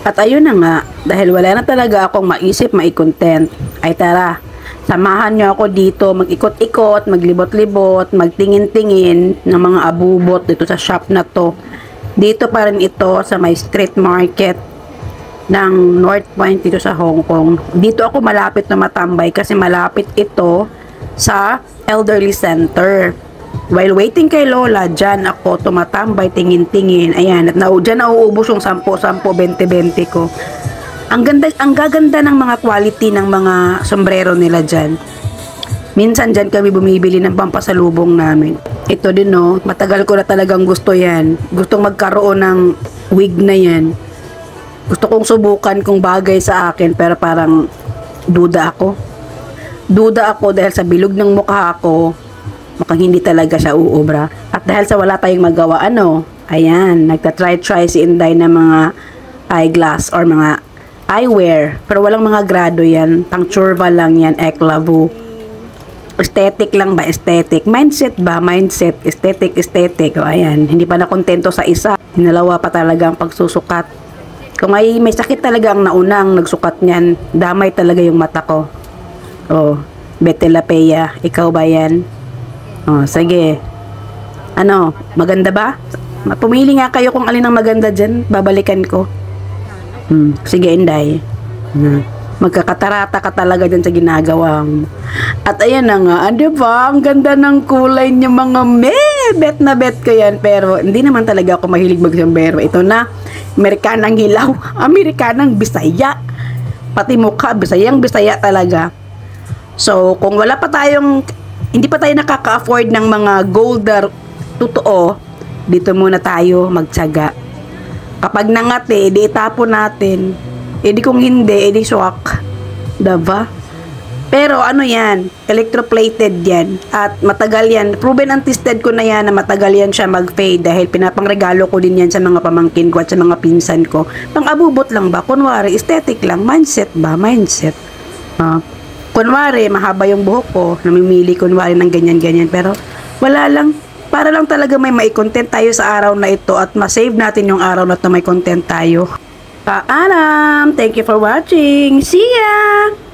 At ayun na nga, dahil wala na talaga akong maisip, mai-content, ay tara, samahan nyo ako dito, mag-ikot-ikot, maglibot-libot, magtingin-tingin ng mga abubot dito sa shop na to. Dito pa rin ito sa may street market ng North Point dito sa Hong Kong. Dito ako malapit na matambay kasi malapit ito sa elderly center. While waiting kay Lola, dyan ako tumatambay, tingin-tingin. Ayan, at dyan nauubos yung 10-10, 20-20 ko. Ang gaganda ng mga quality ng mga sombrero nila dyan. Minsan dyan kami bumibili ng pampasalubong namin. Ito din no, matagal ko na talagang gusto yan. Gustong magkaroon ng wig na yan. Gusto kong subukan kung bagay sa akin, pero parang duda ako. Duda ako dahil sa bilog ng mukha ko, mukhang hindi talaga siya uubra. At dahil sa wala tayong magawa, ayan, nagtatry-try si Inday ng mga eyeglass or mga eyewear. Pero walang mga grado yan. Pang churva lang yan, eklavu. Aesthetic lang ba? Aesthetic. Mindset ba? Mindset. Aesthetic, aesthetic. O ayan, hindi pa nakontento sa isa. Hinalawa pa talaga ang pagsusukat. Kung may sakit talaga ang naunang nagsukat niyan, damay talaga yung mata ko. O, Betelapea, ikaw ba yan? Oh, sige. Maganda ba? Pumili nga kayo kung alin ang maganda dyan. Babalikan ko. Sige, Inday. Magkakatarata ka talaga dyan sa ginagawa mo. At ayan na nga, diba? Ang ganda ng kulay niya mga bet na bet ko yan. Pero hindi naman talaga ako mahilig mag-sombrero. Ito na, Amerikanang hilaw. Amerikanang Bisaya. Pati mukha, Bisayang Bisaya talaga. So, kung hindi pa tayo nakaka-afford ng mga gold totoo, dito muna tayo magtiyaga. Kapag nangati, di itapon natin. Di kung hindi, di swak. Diba? Pero yan, electroplated yan. At matagal yan. Proven and tested ko na yan na matagal yan siya mag-fade dahil pinapangregalo ko din yan sa mga pamangkin ko at sa mga pinsan ko. Pang-abubot lang ba? Kunwari, aesthetic lang. Mindset ba? Mindset. Kunwari, mahaba yung buhok ko, namimili kunwari ng ganyan-ganyan, pero wala lang. Para lang talaga may content tayo sa araw na ito at ma-save natin yung araw na ito may content tayo. Paalam! Thank you for watching! See ya!